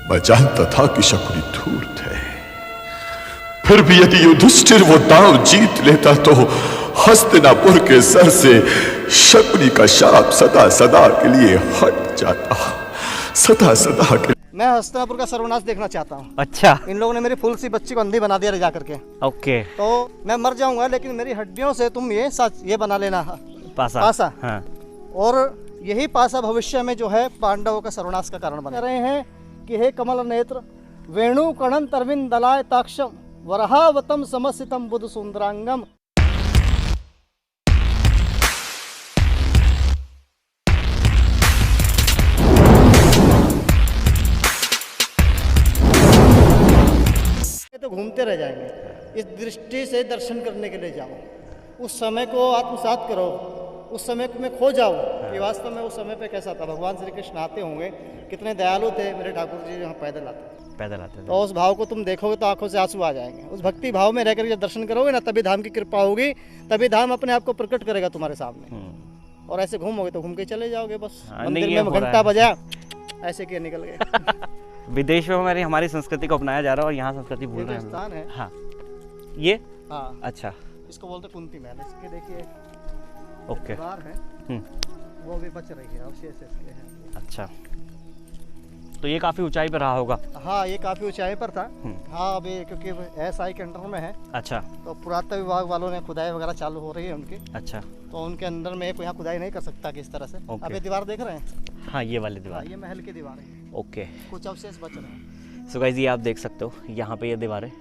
मैं हस्तिनापुर का सर्वनाश देखना चाहता हूँ। अच्छा, इन लोगों ने मेरी फूल सी बच्ची को अंधी बना दिया ले जा करके। ओके। तो मैं मर जाऊंगा लेकिन मेरी हड्डियों से तुम ये बना लेना पासा। हाँ। और यही पासा भविष्य में जो है पांडवों का सर्वनाश का कारण बन रहे हैं कि हे कमल नेत्र वेणु कणन तरविंद दलाय ताक्षम वरहावतम समसितम बुध सुंदरांगम। तो घूमते रह जाएंगे। इस दृष्टि से दर्शन करने के लिए जाओ, उस समय को आत्मसात करो, उस समय में खो जाओ कि वास्तव में उस समय पे कैसा था। भगवान श्री कृष्ण आते होंगे, कितने दयालु थे मेरे ठाकुर जी, यहाँ पैदल आते थे। तो उस भाव को तुम देखोगे तो आंखों से आंसू आ जाएंगे। उस भक्ति भाव में रहकर जब दर्शन करोगे ना, तभी धाम की कृपा होगी, तभी धाम अपने आप को प्रकट करेगा तुम्हारे सामने। और ऐसे घूमोगे तो घूम के चले जाओगे बस। मंदिर में घंटा बजा, ऐसे किए निकल गए। विदेश में हमारी संस्कृति को अपनाया जा रहा है और यहाँ संस्कृति भूल रहे हैं। स्थान है। हाँ, ये हाँ, अच्छा, इसको बोलते कुंती महल। इसके देखिए ओके, दीवार है, वो भी बच रही है, अवशेष इसके हैं। अच्छा, तो ये काफी ऊंचाई पर रहा होगा। हाँ, ये काफी ऊंचाई पर था। हाँ, अभी क्योंकि SI के अंडर में है। अच्छा, तो पुरातत्व विभाग वालों ने खुदाई वगैरह चालू हो रही है उनकी। अच्छा, तो उनके अंदर में यहाँ खुदाई नहीं कर सकता किस तरह से। अभी दीवार देख रहे हैं? हाँ, ये वाली दीवार। ये महल की दीवार है। ओके, कुछ अवशेष बच रहे हैं। सो गाइस, ये आप देख सकते हो यहाँ पे ये दीवार है।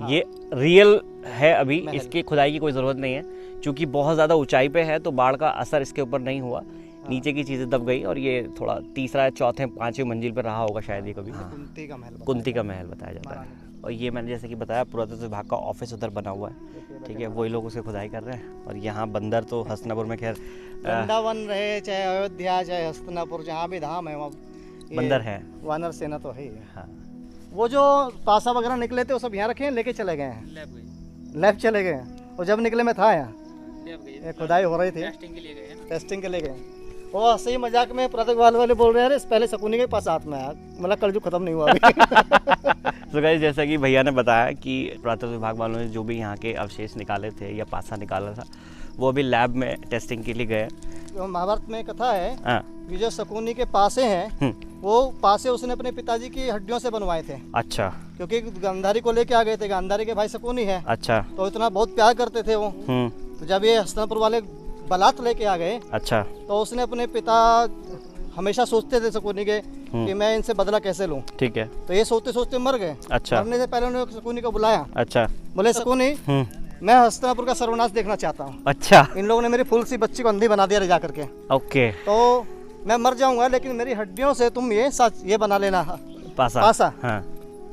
ये रियल है, अभी इसकी खुदाई की कोई ज़रूरत नहीं है, क्योंकि बहुत ज़्यादा ऊंचाई पे है तो बाढ़ का असर इसके ऊपर नहीं हुआ। नीचे की चीज़ें दब गई और ये थोड़ा तीसरा, चौथे, पांचवें मंजिल पर रहा होगा शायद ये कभी। कुंती का महल बताया जाता है। और ये मैंने जैसे कि बताया पुरातत्व विभाग का ऑफिस उधर बना हुआ है, ठीक है, वही लोग उसे खुदाई कर रहे हैं। और यहाँ बंदर तो हस्तिनापुर में खैर वृंदावन रहे, चाहे अयोध्या, चाहे हस्तिनापुर, जहाँ भी धाम है वहाँ बंदर है, वानर सेना तो है ही है। हाँ। वो जो पासा वगैरह निकले थे वो सब यहाँ रखे हैं, लेके चले गए हैं, लैब चले गए हैं। और जब निकले मैं था यहाँ, खुदाई हो रही थी, टेस्टिंग के लिए गए। वो सही मजाक में पुरातत्व वाले बोल रहे हैं पहले शकुनी के पास हाथ में आया, मतलब कलयुग खत्म नहीं हुआ अभी। तो गाइस, जैसा कि भैया ने बताया कि पुरातत्व विभाग वालों ने जो भी यहाँ के अवशेष निकाले थे या पासा निकाला था, वो अभी लैब में टेस्टिंग के लिए गए। तो महाभारत में कथा है कि जो शकुनी के पासे हैं, वो पासे उसने अपने पिताजी की हड्डियों से बनवाए थे। अच्छा, क्योंकि गांधारी को लेके आ गए थे, गांधारी के भाई शकुनी है। अच्छा, तो इतना बहुत प्यार करते थे वो। तो जब ये हस्तिनापुर वाले बारात लेके आ गए, अच्छा, तो उसने अपने पिता, हमेशा सोचते थे शकुनी के कि मैं इनसे बदला कैसे लूं, ठीक है। तो ये सोचते सोचते मर गए। अच्छा, मरने से पहले उन्होंने शकुनी को बुलाया। अच्छा, बोले शकुनी, मैं हस्तिनापुर का सर्वनाश देखना चाहता हूँ। अच्छा, इन लोगों ने मेरी फूल सी बच्ची को अंधी बना दिया ले जा करके। ओके, तो मैं मर जाऊंगा लेकिन मेरी हड्डियों से तुम ये बना लेना पासा। हाँ।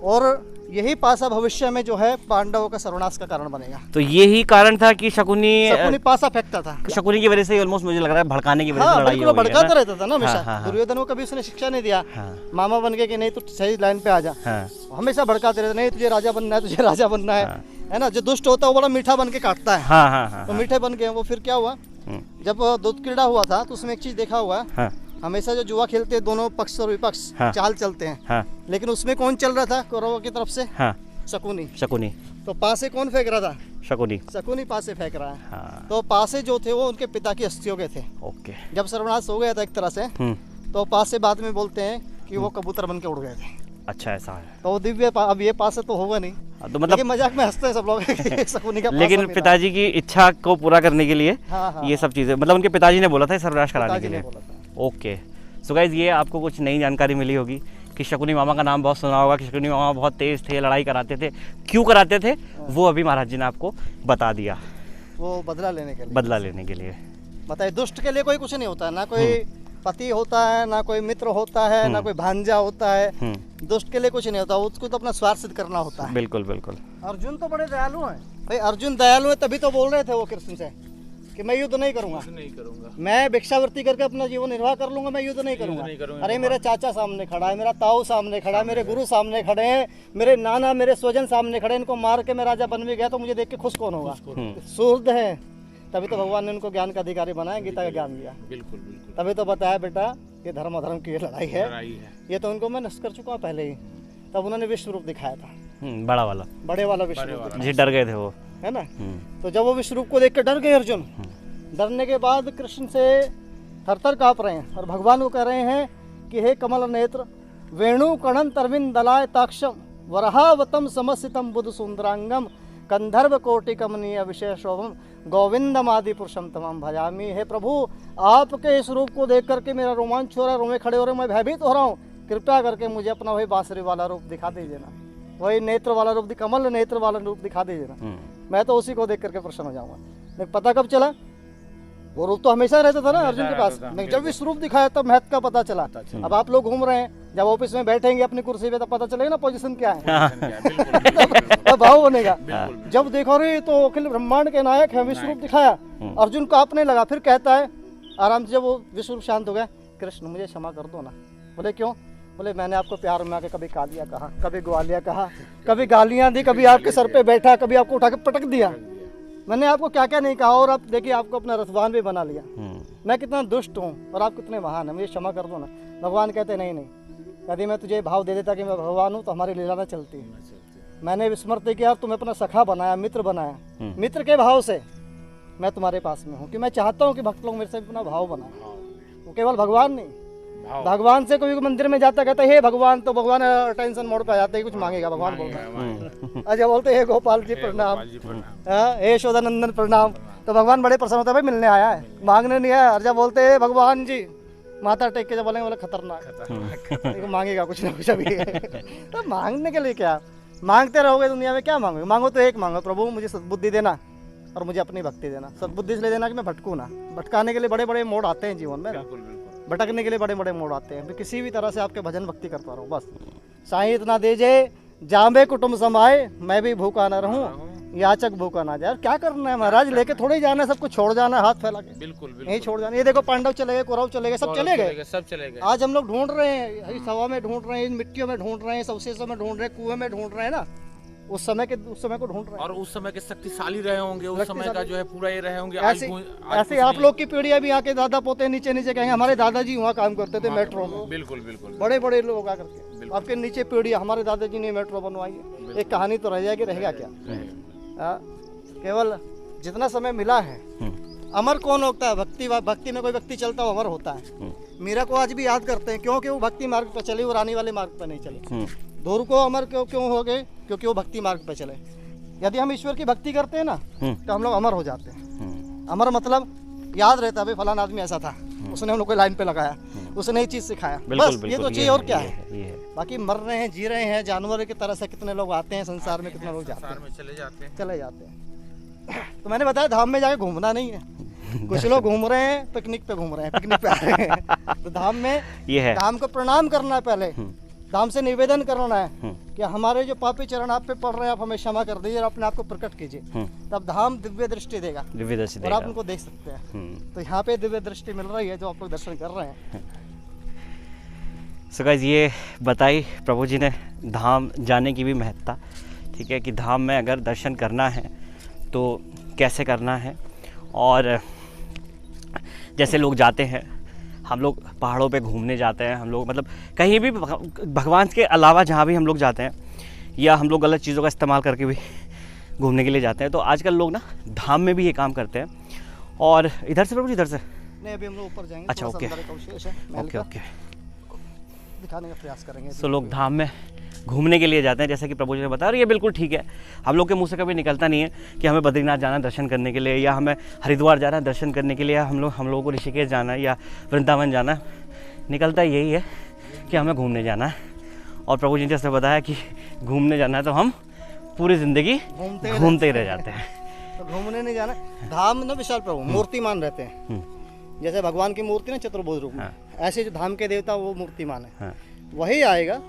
और यही पासा भविष्य में जो है पांडवों का सर्वनाश का कारण बनेगा। तो यही कारण था कि शकुनी पासा फेंकता था। शकुनी की वजह से ऑलमोस्ट मुझे लग रहा है भड़काने की वजह से लड़ाई हो गई। भड़काता रहता था ना हमेशा। दुर्योधन को कभी उसने शिक्षा नहीं दिया मामा बन के कि नहीं तू सही लाइन पे आ जा। हमेशा भड़काते रहते, नहीं तुझे राजा बनना है, तुझे राजा बनना है ना। जो दुष्ट होता है वो बड़ा मीठा बन के काटता है। तो मीठे बन के वो फिर क्या हुआ, जब दूध क्रीड़ा हुआ था तो उसमें एक चीज देखा हुआ, हमेशा जो जुआ खेलते हैं दोनों पक्ष और विपक्ष चाल चलते हैं, लेकिन उसमें कौन चल रहा था कौरवों की तरफ से? शकुनी। तो पासे कौन फेंक रहा था? शकुनी पासे फेंक रहा है। तो पासे जो थे वो उनके पिता की अस्थियों के थे। ओके, जब सर्वनाश हो गया था एक तरह से, तो पासे बाद में बोलते हैं कि वो कबूतर बन के उड़ गए थे। अच्छा, ऐसा है। तो दिव्य अब ये पासे तो होगा नहीं, तो मतलब मजाक में हंसते हैं सब लोग शकुनी का। लेकिन पिताजी की इच्छा को पूरा करने के लिए ये सब चीजें, मतलब उनके पिताजी ने बोला था सर्वनाश कराने के लिए। ओके, सो गाइस, ये आपको कुछ नई जानकारी मिली होगी कि शकुनी मामा का नाम बहुत सुना होगा कि शकुनी मामा बहुत तेज थे, लड़ाई कराते थे। क्यों कराते थे वो अभी महाराज जी ने आपको बता दिया, वो बदला लेने के लिए। बताइए, दुष्ट के लिए कोई कुछ नहीं होता, ना कोई पति होता है, ना कोई मित्र होता है, ना कोई भांजा होता है। दुष्ट के लिए कुछ नहीं होता, उसको तो अपना स्वार्थ सिद्ध करना होता है। बिल्कुल बिल्कुल। अर्जुन तो बड़े दयालु हैं भाई, अर्जुन दयालु है तभी तो बोल रहे थे वो कृष्ण से कि मैं युद्ध नहीं करूंगा, मैं भिक्षावृत्ति करके अपना जीवन निर्वाह कर लूंगा, मैं युद्ध नहीं करूंगा। अरे मेरे चाचा सामने खड़ा है, मेरा ताऊ सामने खड़ा है, मेरे गुरु सामने खड़े हैं, मेरे नाना, मेरे स्वजन सामने खड़े हैं, इनको मार के मैं राजा बन भी गया तो मुझे देख के खुश कौन होगा? सूर्द है, तभी तो भगवान ने उनको ज्ञान का अधिकारी बनाया, गीता का ज्ञान दिया। बिल्कुल बिल्कुल। तभी तो बताया बेटा ये धर्म अधर्म की लड़ाई है। ये तो उनको मैं नष्ट कर चुका हूँ पहले ही। तब उन्होंने विश्व रूप दिखाया था, बड़ा वाला, बड़े वाला विश्व रूप, जी डर गए थे वो, है ना। तो जब वो विश्व रूप को देख कर डर गए अर्जुन, डरने के बाद कृष्ण से थर-थर काँप रहे हैं और भगवान को कह रहे हैं कि हे कमल नेत्र वेणु कणन तरविंद दलाय ताक्षम वरहावतम समस्थितम बुध सुंदरांगम कंधर्व कोटि कमनीय विशेषोभम गोविंदम आदि पुरुषम तमम भजामी। हे प्रभु, आपके इस रूप को देख करके मेरा रोमांच हो रहा है, रोमे खड़े हो रहे हैं, मैं भयभीत हो रहा हूँ। कृपया करके मुझे अपना वही बांसुरी वाला रूप दिखा दीजिए ना, वही नेत्र वाला रूप, कमल नेत्र वाला रूप दिखा दीजिए ना। मैं तो उसी को देख करके प्रसन्न हो जाऊंगा। लेकिन पता कब चला, वो रूप तो हमेशा रहता था ना अर्जुन के पास, लेकिन जब इस रूप दिखाया तब महत्व का पता चला। अब आप लोग घूम रहे हैं, जब ऑफिस में बैठेंगे अपनी कुर्सी पे तब पता चलेगा ना पोजीशन क्या है, तब भाव बनेगा। जब देखो रे तो अखिल ब्रह्मांड के नायक है, विश्व रूप दिखाया, अर्जुन को आपने लगा। फिर कहता है आराम से, जब वो विश्व रूप शांत हो गया, कृष्ण मुझे क्षमा कर दो ना। बोले क्यों? बोले मैंने आपको प्यार में आके कभी कालिया कहा, कभी ग्वालिया कहा, कभी गालियां दी, कभी आपके सर पे बैठा, कभी आपको उठा के पटक दिया। मैंने आपको क्या क्या नहीं कहा, और अब देखिए आपको अपना रथवान भी बना लिया। मैं कितना दुष्ट हूँ और आप कितने महान हैं, मुझे क्षमा कर दो ना। भगवान कहते नहीं नहीं, यदि मैं तुझे भाव दे देता कि मैं भगवान हूँ तो हमारी लीला न चलती। मैंने विस्मृति किया, तुम्हें अपना सखा बनाया, मित्र बनाया, मित्र के भाव से मैं तुम्हारे पास में हूँ कि मैं चाहता हूँ कि भक्त लोग मेरे से अपना भाव बनाए। वो केवल भगवान नहीं, भगवान से कोई मंदिर में जाता कहता है हे भगवान, तो भगवान टेंशन मोड पे आ जाते हैं, कुछ मांगेगा भगवान बोलता। अच्छा बोलते हे गोपाल जी प्रणाम, हे यशोदानंदन प्रणाम, तो भगवान बड़े प्रसन्न होता है, भाई मिलने आया है, मांगने नहीं आया। और जब बोलते हैं भगवान जी, माथा टेक के जब बोलेंगे, बोले खतरनाक, मांगेगा कुछ ना कुछ अभी। तो मांगने के लिए क्या, मांगते रहोगे दुनिया में, क्या मांगोगे? मांगो तो एक मांगो, प्रभु मुझे सद्बुद्धि देना और मुझे अपनी भक्ति देना। सद्बुद्धि इसलिए देना कि मैं भटकूँ ना। भटकाने के लिए बड़े बड़े मोड़ आते हैं जीवन में ना, भटकने के लिए बड़े बड़े मोड़ आते हैं। मैं किसी भी तरह से आपके भजन भक्ति करता रहूँ बस। साईं इतना दीजिए जामे कुटुंब समाए, मैं भी भूखा ना रहूं, याचक भूखा ना जाए। क्या करना है महाराज, लेके थोड़े ही जाना है, सब कुछ छोड़ जाना है हाथ फैला के। बिल्कुल यही छोड़ जाना। ये देखो पांडव चले गए, कौरव चले गए, सब चले गए, सब चले गए। आज हम लोग ढूंढ रहे हैं, इस हवा में ढूंढ रहे हैं, इन मिट्टियों में ढूंढ रहे हैं, अवशेषों में ढूंढ रहे हैं, कुएं में ढूंढ रहे हैं ना। उस समय को ढूंढ रहे हैं, और उस समय के शक्तिशाली रहे होंगे, उस समय का जो है पूरा ये रहे होंगे। ऐसे आप लोग की पीढ़ियां भी आके दादा पोते नीचे नीचे कहेंगे हमारे दादाजी वहाँ काम करते थे मेट्रो में। बिल्कुल बिल्कुल, बड़े बड़े लोग आकर के आपके नीचे पीढ़ी, हमारे दादाजी ने मेट्रो बनवाई है। एक कहानी तो रह जाएगी, रहेगा क्या? केवल जितना समय मिला है, अमर कौन होता है? भक्ति में कोई व्यक्ति चलता है अमर होता है। मीरा को आज भी याद करते हैं, क्योंकि वो भक्ति मार्ग पर चले, वो रानी वाले मार्ग पर नहीं चले। ध्रुव को अमर क्यों हो गए? क्योंकि वो भक्ति मार्ग पर चले। यदि हम ईश्वर की भक्ति करते हैं ना, तो हम लोग अमर हो जाते हैं। अमर मतलब याद रहता है भाई फलाना आदमी ऐसा था, उसने हम लोग को लाइन पे लगाया, उसने ये चीज सिखाया, बस ये तो चाहिए और क्या है। बाकी मर रहे हैं, जी रहे हैं, जानवर की तरह से कितने लोग आते हैं संसार में, कितने लोग जाते हैं, चले जाते हैं। तो मैंने बताया धाम में जाके घूमना नहीं है। कुछ लोग घूम रहे हैं, पिकनिक पे घूम रहे हैं, पिकनिक पे आ रहे हैं। तो धाम में ये है, धाम को प्रणाम करना है पहले, धाम से निवेदन करना है कि हमारे जो पापी चरण आप पे पड़ रहे हैं, आप हमें क्षमा कर दीजिए और अपने आप को प्रकट कीजिए। तब धाम दिव्य दृष्टि देगा, दिव्य दृष्टि और आप उनको देख सकते हैं। तो यहाँ पे दिव्य दृष्टि मिल रही है जो आप लोग दर्शन कर रहे हैं। सो गाइस, ये बताई प्रभु जी ने धाम जाने की भी महत्ता, ठीक है, कि धाम में अगर दर्शन करना है तो कैसे करना है। और जैसे लोग जाते हैं, हम लोग पहाड़ों पे घूमने जाते हैं, हम लोग मतलब कहीं भी भगवान के अलावा जहाँ भी हम लोग जाते हैं, या हम लोग गलत चीज़ों का इस्तेमाल करके भी घूमने के लिए जाते हैं। तो आजकल लोग ना धाम में भी ये काम करते हैं। और इधर से प्रभु जी, इधर से नहीं, अभी हम लोग ऊपर जाएंगे। अच्छा, ओके ओके, दिखाने का प्रयास करेंगे। तो लोग धाम में घूमने के लिए जाते हैं, जैसे कि प्रभु जी ने बताया, और ये बिल्कुल ठीक है। हम लोग के मुंह से कभी निकलता नहीं है कि हमें बद्रीनाथ जाना है दर्शन करने के लिए, या हमें हरिद्वार जाना है दर्शन करने के लिए, या हम लोगों को ऋषिकेश जाना है या वृंदावन जाना है। निकलता यही है कि हमें घूमने जाना है। और प्रभु जी ने जैसे बताया कि घूमने जाना है, तो हम पूरी ज़िंदगी घूमते ही रह जाते हैं। तो घूमने नहीं जाना। धाम ना विशाल प्रभु मूर्तिमान रहते हैं, जैसे भगवान की मूर्ति ना चतुर्भुज रूप में, ऐसे जो धाम के देवता वो मूर्तिमान है, वही आएगा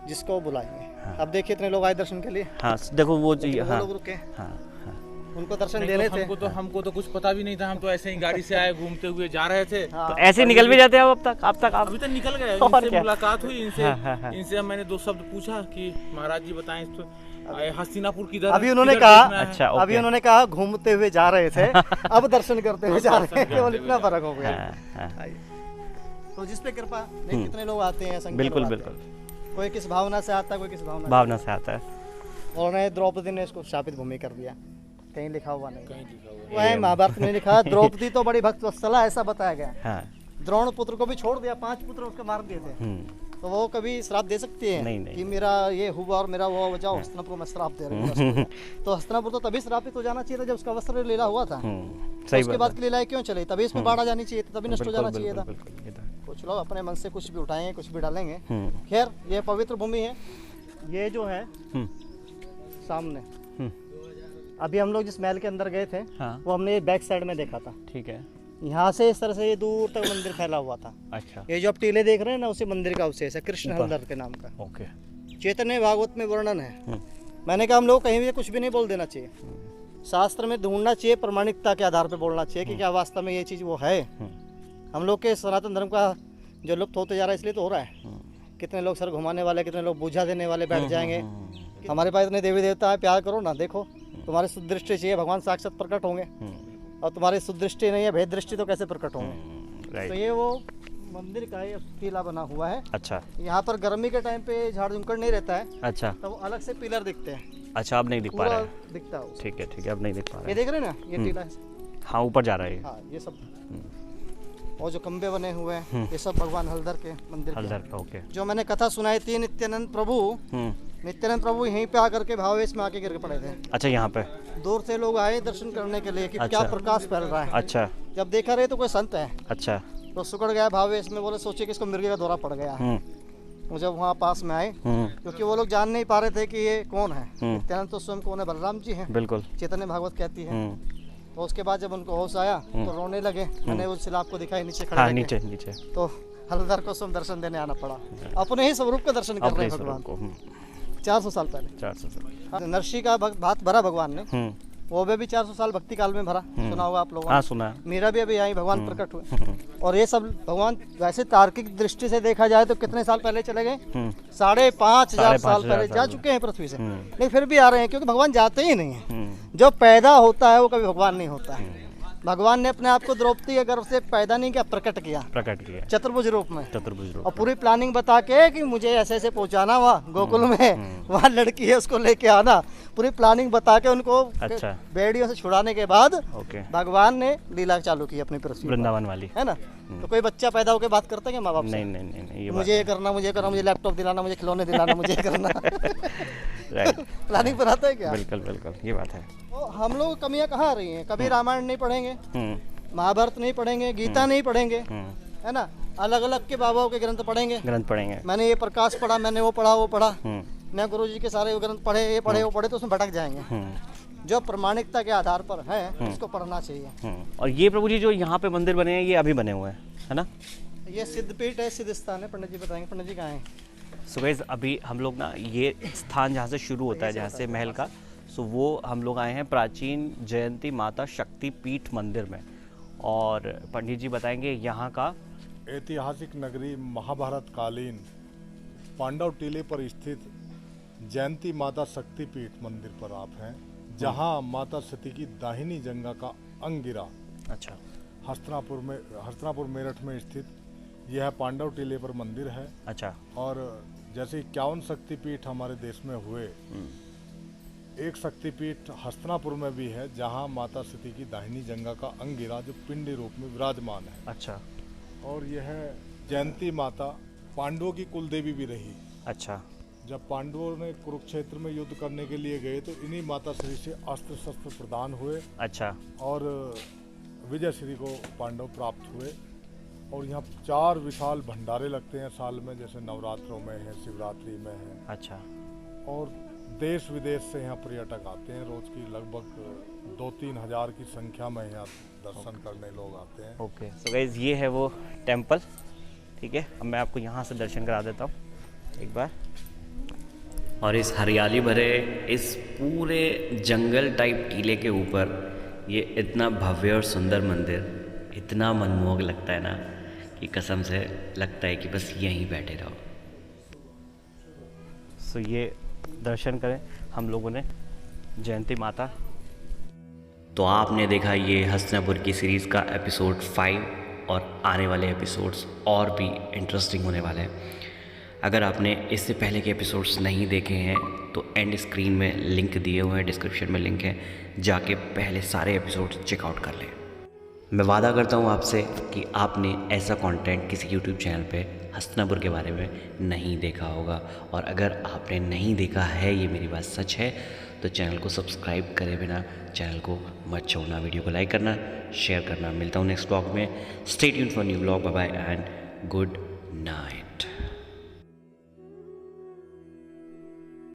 जिसको बुलाएंगे। अब देखिए इतने लोग आए दर्शन के लिए। हाँ देखो वो लोग रुके। उनको दर्शन नहीं देने तो थे। हमको तो कुछ पता भी नहीं था, हम तो ऐसे ही गाड़ी से आए, घूमते हुए जा रहे थे। तो ऐसे निकल भी जाते हैं अब तक आप अभी तक निकल गए, और इनसे क्या? मुलाकात हुई इनसे। हाँ। इनसे मैंने 2 शब्द पूछा कि महाराज जी बताएं तो हस्तिनापुर किधर, अभी उन्होंने किधर कहा, देखना है? अच्छा, अभी ओके। उन्होंने कहा घूमते हुए जा रहे थे, अब दर्शन करते हुए जा रहे हैं, केवल इतना फर्क हो गया। हाँ। तो जिस पे कृपा, नहीं कितने लोग आते हैं, संख्या बिल्कुल लोग आते बिल्कुल हैं। कोई किस भावना से आता है, कोई किस भावना से आता है। और उन्होंने द्रौपदी ने इसको शापित भूमि कर दिया, कहीं लिखा हुआ नहीं। कहीं लिखा हुआ है। वो है महाभारत में लिखा, द्रौपदी तो बड़ी भक्त वत्सला, ऐसा बताया गया। हाँ। द्रोण पुत्र को भी छोड़ दिया, 5 पुत्र उसके मार दिए थे। तो वो कभी श्राप दे सकती है नहीं। कि मेरा ये हुआ और मेरा वो जाओ हस्तिनापुर को मैं श्राप दे रही हूँ। तो हस्तिनापुर तो तभी श्रापित हो जाना चाहिए था जब उसका वस्त्र लीला हुआ था। सही उसके बाद की लीलाएं क्यों चली, तभी इसमें बाढ़ आ जानी चाहिए थी, तभी नष्ट हो जाना चाहिए था। बिल्कुल ये तो है। कुछ लोग अपने मन से कुछ भी उठाएंगे, कुछ भी डालेंगे। खैर ये पवित्र भूमि है, ये जो है सामने। अभी हम लोग जिस महल के अंदर गए थे, हाँ। वो हमने ये बैक साइड में देखा था। ठीक है। यहाँ से इस तरह से ये दूर तक मंदिर फैला हुआ था। अच्छा, ये जो आप टीले देख रहे हैं ना, उसी मंदिर का अवशेष है, कृष्ण ऊपर। हलधर के नाम का। ओके। चैतन्य भागवत में वर्णन है। मैंने कहा हम लोग कहीं भी कुछ भी नहीं बोल देना चाहिए, शास्त्र में ढूंढना चाहिए, प्रमाणिकता के आधार पर बोलना चाहिए कि क्या वास्तव में ये चीज़ वो है। हम लोग के सनातन धर्म का जो लुप्त होते जा रहा है, इसलिए तो हो रहा है। कितने लोग सर घुमाने वाले, कितने लोग बुझा देने वाले बैठ जाएंगे। हमारे पास इतने देवी देवता है, प्यार करो ना, देखो तुम्हारी सुदृष्टि चाहिए, भगवान साक्षात प्रकट होंगे। और तुम्हारी सुदृष्टि नहीं है, भेद दृष्टि, तो कैसे प्रकट होंगे। तो ये वो मंदिर का ये किला बना हुआ है। अच्छा। यहाँ पर गर्मी के टाइम पे झाड़ झुंकड़ नहीं रहता है, अच्छा। तो अलग से पिलर दिखते हैं। अच्छा, अब नहीं दिख पा पूरा रहा है। दिखता है उसमें। ठीक है, अब नहीं दिख पा रहा ये है। देख रहे हैं ना, ये टीला है। हाँ, ऊपर जा रहा है ये। हाँ, ये सब और जो खंबे बने हुए हैं, ये सब भगवान हलधर के मंदिर के हलधर हैं। का। ओके। जो मैंने कथा सुनाई थी, नित्यानंद प्रभु यहीं पे आकर के भावेश में आके गिर के पड़े थे। अच्छा, यहाँ पे दूर से लोग आए दर्शन करने के लिए कि अच्छा। क्या प्रकाश फैल रहा है। अच्छा। जब देखा रहे तो कोई संत है, अच्छा। तो सुकड़ गया भावेश में, बोले सोचे कि इसको मिर्गी का दौरा पड़ गया है। वो जब वहाँ पास में आए, क्योंकि वो लोग जान नहीं पा रहे थे कि ये कौन है। नित्यानंद तो स्वयं कौन है, बलराम जी हैं, बिल्कुल। चैतन्य भागवत कहती है। तो उसके बाद जब उनको होश आया तो रोने लगे। मैंने उस शिला आपको दिखाई नीचे खड़े हाँ, करके। नीचे। तो हलधर को स्वयं दर्शन देने आना पड़ा, अपने ही स्वरूप का दर्शन कर रहे हैं भगवान को। 400 साल पहले। 400 साल। नरसी का भात भरा भगवान ने, वो भी 400 साल भक्ति काल में भरा। सुना होगा आप लोगों ने। हाँ, सुना है। मेरा भी अभी आई भगवान प्रकट हुए। और ये सब भगवान वैसे तार्किक दृष्टि से देखा जाए तो कितने साल पहले चले गए, 5,500 साल पहले जा चुके हैं पृथ्वी से। लेकिन फिर भी आ रहे हैं, क्योंकि भगवान जाते ही नहीं है। जो पैदा होता है वो कभी भगवान नहीं होता है। भगवान ने अपने आप को द्रौपदी के गर्भ से पैदा नहीं किया, प्रकट किया चतुर्भुज रूप में। और पूरी प्लानिंग बता के कि मुझे ऐसे ऐसे पहुंचाना, वहाँ गोकुल में वहाँ लड़की है उसको लेके आना, पूरी प्लानिंग बता के उनको अच्छा। बेड़ियों से छुड़ाने के बाद ओके। भगवान ने लीला चालू की अपनी पृथ्वी पर। वृंदावन वाली, है ना। तो कोई बच्चा पैदा होकर बात करता है क्या माँ बाप से? नहीं, ये मुझे ये करना, मुझे करना, मुझे लैपटॉप दिलाना, मुझे खिलौने दिलाना, मुझे ये करना। राइट। प्लानिंग बनाता है क्या? बिल्कुल, ये बात है। तो हम लोग कमियां कहाँ आ रही हैं? कभी रामायण नहीं पढ़ेंगे, महाभारत नहीं पढ़ेंगे, गीता नहीं पढ़ेंगे, है ना। अलग अलग के बाबाओं के ग्रंथ पढ़ेंगे। मैंने ये प्रकाश पढ़ा, मैंने वो पढ़ा, वो पढ़ा, मैं गुरु जी के सारे ग्रंथ पढ़े, ये पढ़े, वो पढ़े, तो उसमें भटक जाएंगे। जो प्रमाणिकता के आधार पर है उसको पढ़ना चाहिए। और ये प्रभु जी जो यहाँ पे मंदिर बने हैं, ये अभी बने हुए हैं, है ना? ये सिद्धपीठ है, सिद्ध स्थान है। पंडित जी बताएंगे। पंडित जी कहाँ हैं? सो गाइस, अभी हम लोग ना ये स्थान जहाँ से शुरू होता है, जहाँ से महल का, सो वो हम लोग आए हैं प्राचीन जयंती माता शक्ति पीठ मंदिर में। और पंडित जी बताएंगे यहाँ का ऐतिहासिक नगरी महाभारत कालीन पांडव टीले पर स्थित जयंती माता शक्तिपीठ मंदिर पर आप हैं, जहां माता सती की दाहिनी जंगा का अंग गिरा। अच्छा। हस्तिनापुर मेरठ में स्थित यह पांडव टीले पर मंदिर है। अच्छा। और जैसे 51 शक्तिपीठ हमारे देश में हुए, एक शक्तिपीठ हस्तिनापुर में भी है, जहां माता सती की दाहिनी जंगा का अंग गिरा, जो पिंडी रूप में विराजमान है। अच्छा। और यह जयंती माता पांडवों की कुलदेवी भी रही। अच्छा। जब पांडवों ने कुरुक्षेत्र में युद्ध करने के लिए गए तो इन्हीं माता श्री से अस्त्र शस्त्र प्रदान हुए। अच्छा। और विजय श्री को पांडव प्राप्त हुए। और यहाँ 4 विशाल भंडारे लगते हैं साल में, जैसे नवरात्रों में है, शिवरात्रि में है। अच्छा। और देश विदेश से यहाँ पर्यटक आते हैं, रोज की लगभग 2-3 हज़ार की संख्या में यहाँ दर्शन करने लोग आते हैं। ओके। सो गाइस, ये है वो टेम्पल। ठीक है, अब मैं आपको यहाँ से दर्शन करा देता हूँ एक बार। और इस हरियाली भरे इस पूरे जंगल टाइप टीले के ऊपर ये इतना भव्य और सुंदर मंदिर इतना मनमोहक लगता है ना कि कसम से लगता है कि बस यहीं बैठे रहो। सो ये दर्शन करें हम लोगों ने जयंती माता। तो आपने देखा ये हस्तिनापुर की सीरीज़ का एपिसोड 5 और आने वाले एपिसोड्स और भी इंटरेस्टिंग होने वाले हैं। अगर आपने इससे पहले के एपिसोड्स नहीं देखे हैं तो एंड स्क्रीन में लिंक दिए हुए हैं, डिस्क्रिप्शन में लिंक है, जाके पहले सारे एपिसोड्स चेकआउट कर लें। मैं वादा करता हूँ आपसे कि आपने ऐसा कंटेंट किसी यूट्यूब चैनल पे हस्तिनापुर के बारे में नहीं देखा होगा। और अगर आपने नहीं देखा है, ये मेरी बात सच है, तो चैनल को सब्सक्राइब करे बिना चैनल को मत छोड़ना, वीडियो को लाइक करना, शेयर करना। मिलता हूँ नेक्स्ट ब्लॉग में। Stay tuned for new blog. Bye bye and good night.